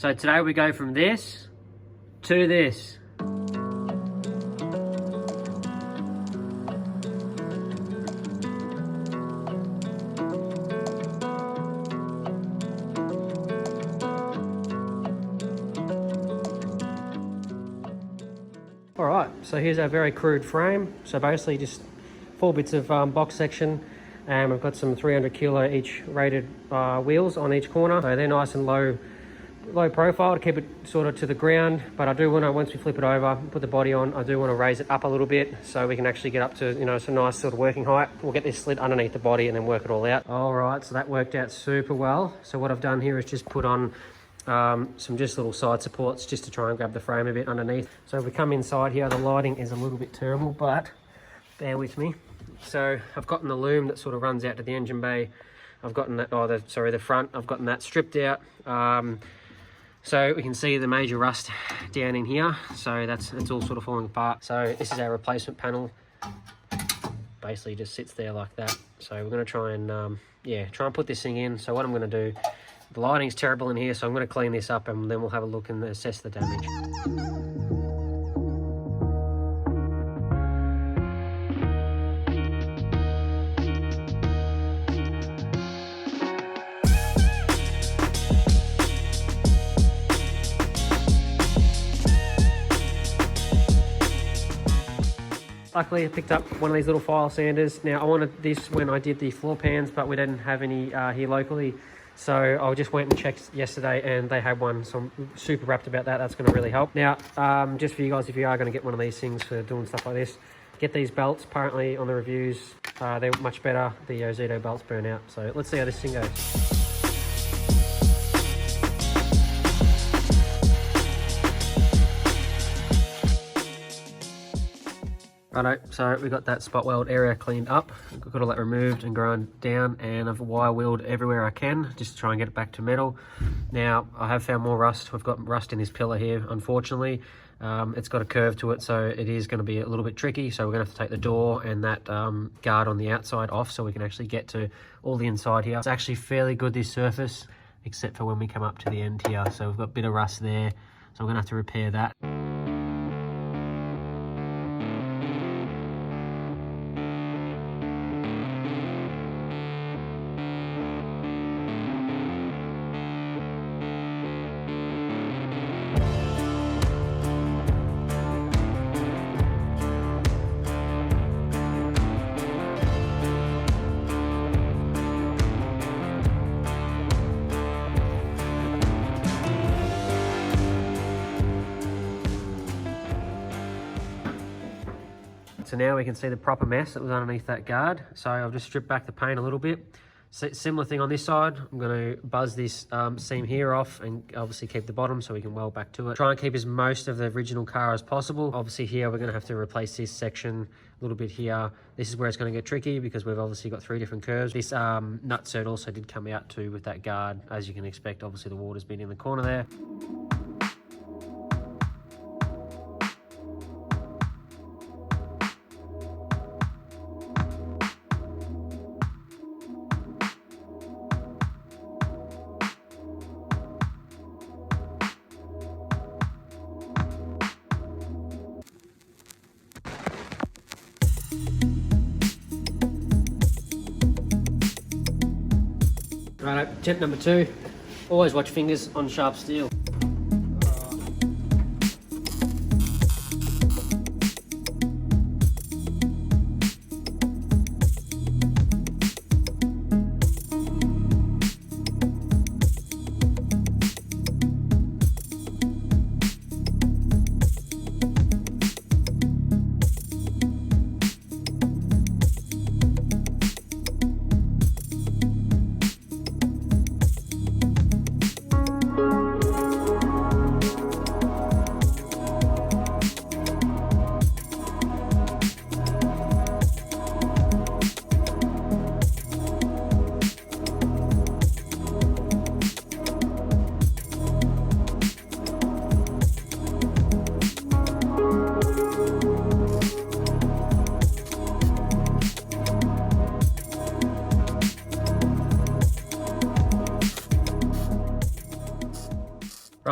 So today we go from this to this. All right, so here's our very crude frame. So basically just 4 bits of box section, and we've got some 300 kilo each rated wheels on each corner. So they're nice and low profile to keep it sort of to the ground, but I do want to, once we flip it over, put the body on, I do want to raise it up a little bit so we can actually get up to, you know, some nice sort of working height. We'll get this slid underneath the body and then work it all out. All right, so that worked out super well. So what I've done here is just put on some just little side supports just to try and grab the frame a bit underneath. So if we come inside here, the lighting is a little bit terrible, but bear with me. So I've gotten the loom that sort of runs out to the engine bay. I've gotten that, the front, I've gotten that stripped out. So we can see the major rust down in here. So it's all sort of falling apart. So this is our replacement panel. Basically just sits there like that. So we're gonna try and put this thing in. So what I'm gonna do, the lighting's terrible in here, so I'm going to clean this up and then we'll have a look and assess the damage. Luckily I picked up one of these little file sanders. Now I wanted this when I did the floor pans, but we didn't have any here locally. So I just went and checked yesterday and they had one, so I'm super wrapped about that. That's going to really help. Now, just for you guys, if you are going to get one of these things for doing stuff like this, get these belts. Apparently on the reviews, they're much better. The Zito belts burn out. So let's see how this thing goes. Righto, so we got that spot weld area cleaned up. I've got all that removed and ground down, and I've wire wheeled everywhere I can just to try and get it back to metal. Now I have found more rust. We've got rust in this pillar here, unfortunately. It's got a curve to it, so it is going to be a little bit tricky. So we're going to have to take the door and that guard on the outside off so we can actually get to all the inside here. It's actually fairly good, this surface, except for when we come up to the end here. So we've got a bit of rust there, so we're going to have to repair that. So now we can see the proper mess that was underneath that guard. So I've just stripped back the paint a little bit. Similar thing on this side. I'm going to buzz this seam here off and obviously keep the bottom so we can weld back to it. Try and keep as most of the original car as possible. Obviously here we're going to have to replace this section a little bit here. This is where it's going to get tricky because we've obviously got 3 different curves. This nutsert also did come out too with that guard. As you can expect, obviously the water's been in the corner there. Righto, tip number 2, always watch fingers on sharp steel.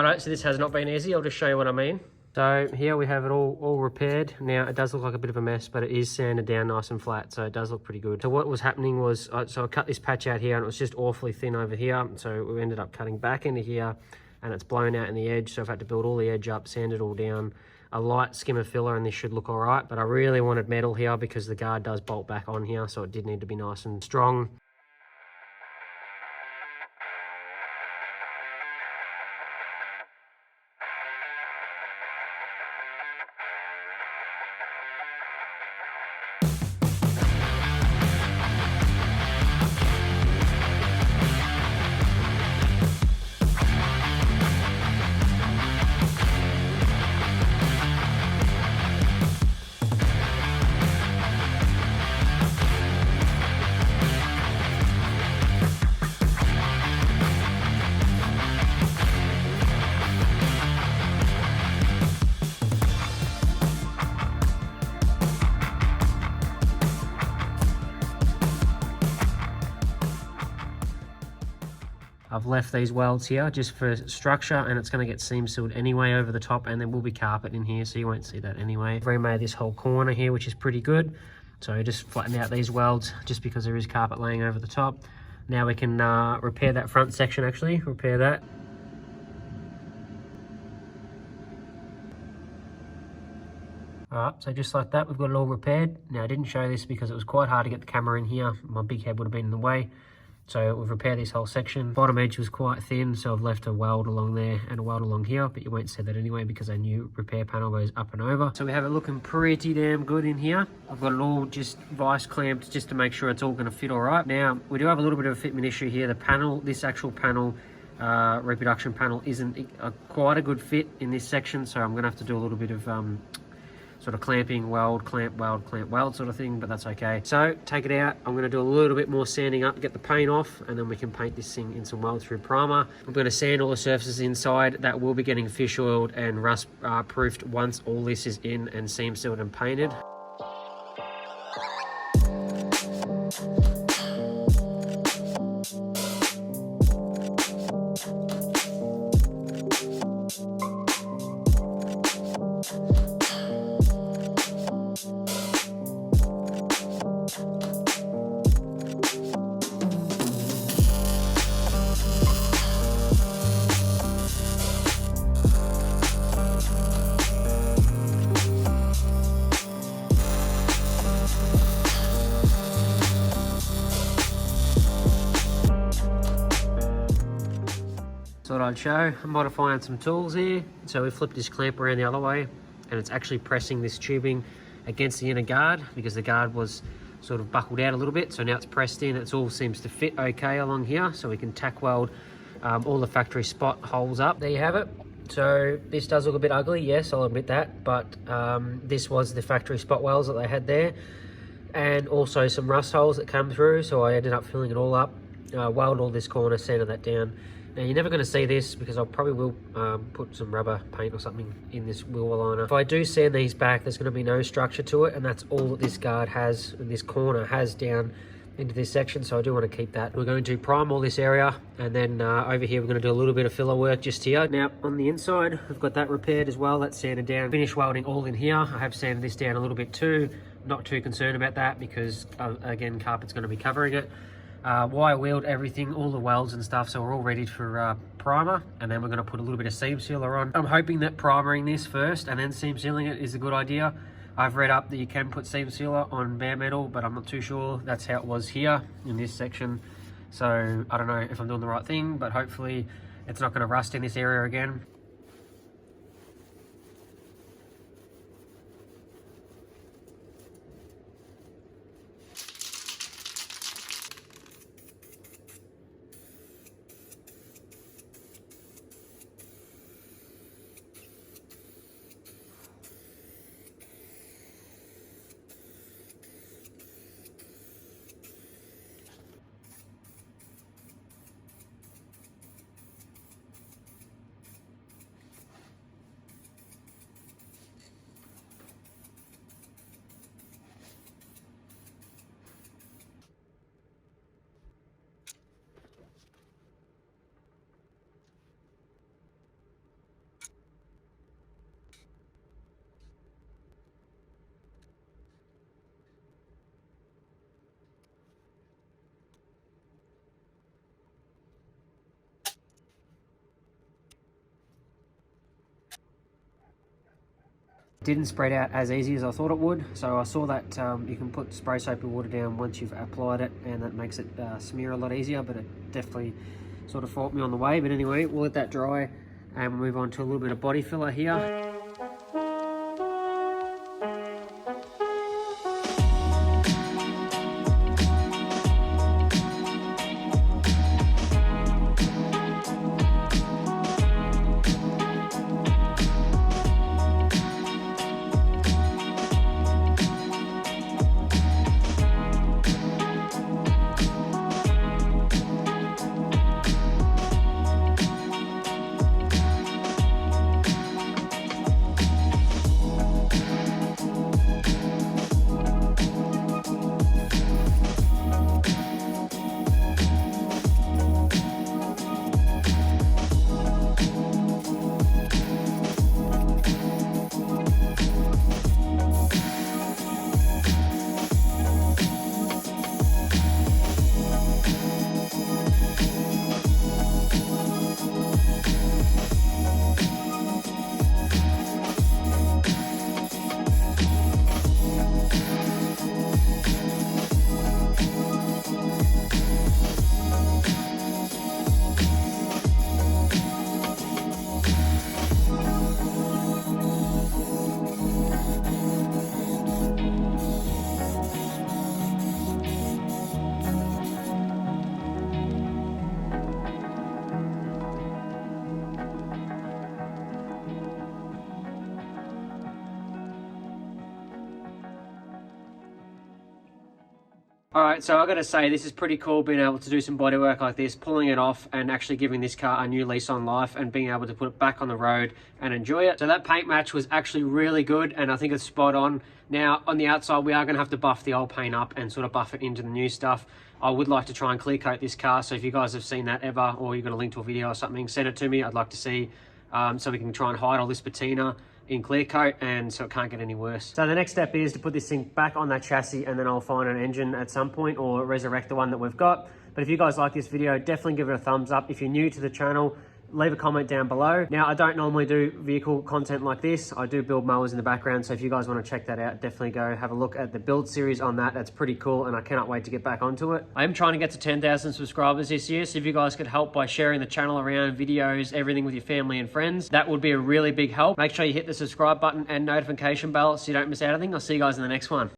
Righto, so this has not been easy. I'll just show you what I mean. So here we have it all repaired. Now it does look like a bit of a mess, but it is sanded down nice and flat, so it does look pretty good. So what was happening was, so I cut this patch out here and it was just awfully thin over here. So we ended up cutting back into here and it's blown out in the edge. So I've had to build all the edge up, sand it all down, a light skimmer filler, and this should look all right. But I really wanted metal here because the guard does bolt back on here, so it did need to be nice and strong. I've left these welds here just for structure, and it's going to get seam sealed anyway over the top, and there will be carpet in here, so you won't see that anyway. I've remade this whole corner here, which is pretty good. So just flatten out these welds just because there is carpet laying over the top. Now we can repair that front section, actually, repair that. Alright, so just like that, we've got it all repaired. Now I didn't show this because it was quite hard to get the camera in here. My big head would have been in the way. So we've repaired this whole section. Bottom edge was quite thin, so I've left a weld along there and a weld along here, but you won't see that anyway because our new repair panel goes up and over. So we have it looking pretty damn good in here. I've got it all just vice clamped just to make sure it's all going to fit all right. Now, we do have a little bit of a fitment issue here. The panel, this actual panel, reproduction panel, isn't quite a good fit in this section, so I'm going to have to do a little bit of sort of clamping, weld, clamp, weld sort of thing, but that's okay. So take it out. I'm going to do a little bit more sanding up, get the paint off, and then we can paint this thing in some weld through primer. I'm going to sand all the surfaces inside. That will be getting fish oiled and rust proofed once all this is in and seam sealed and painted. Thought I'd show. I'm modifying some tools here. So we flipped this clamp around the other way, and it's actually pressing this tubing against the inner guard because the guard was sort of buckled out a little bit. So now it's pressed in. It all seems to fit okay along here. So we can tack weld all the factory spot holes up. There you have it. So this does look a bit ugly, yes, I'll admit that, but this was the factory spot welds that they had there, and also some rust holes that come through. So I ended up filling it all up, weld all this corner, sanded that down. Now you're never going to see this because I probably will put some rubber paint or something in this wheel aligner. If I do sand these back, there's going to be no structure to it, and that's all that this guard has, and this corner has down into this section, so I do want to keep that. We're going to prime all this area, and then over here we're going to do a little bit of filler work just here. Now on the inside, I've got that repaired as well. That's sanded down. Finish welding all in here. I have sanded this down a little bit too. Not too concerned about that because again, carpet's going to be covering it. Wire wheeled everything, all the welds and stuff, so we're all ready for primer, and then we're going to put a little bit of seam sealer on. I'm hoping that primering this first and then seam sealing it is a good idea. I've read up that you can put seam sealer on bare metal, but I'm not too sure. That's how it was here in this section, so I don't know if I'm doing the right thing, but hopefully it's not going to rust in this area again. didn't spread out as easy as I thought it would. So I saw that you can put spray soap and water down once you've applied it, and that makes it smear a lot easier, but it definitely sort of fought me on the way. But anyway, we'll let that dry and we'll move on to a little bit of body filler here. Alright, so I've got to say, this is pretty cool being able to do some body work like this, pulling it off and actually giving this car a new lease on life and being able to put it back on the road and enjoy it. So that paint match was actually really good, and I think it's spot on. Now, on the outside, we are going to have to buff the old paint up and sort of buff it into the new stuff. I would like to try and clear coat this car, so if you guys have seen that ever, or you've got a link to a video or something, send it to me. I'd like to see, so we can try and hide all this patina in clear coat, and so it can't get any worse. So the next step is to put this thing back on that chassis, and then I'll find an engine at some point or resurrect the one that we've got. But if you guys like this video, definitely give it a thumbs up. If you're new to the channel, leave a comment down below. Now, I don't normally do vehicle content like this. I do build mowers in the background, so if you guys want to check that out, definitely go have a look at the build series on that. That's pretty cool, and I cannot wait to get back onto it. I am trying to get to 10,000 subscribers this year, so if you guys could help by sharing the channel around, videos, everything with your family and friends, that would be a really big help. Make sure you hit the subscribe button and notification bell so you don't miss anything. I'll see you guys in the next one.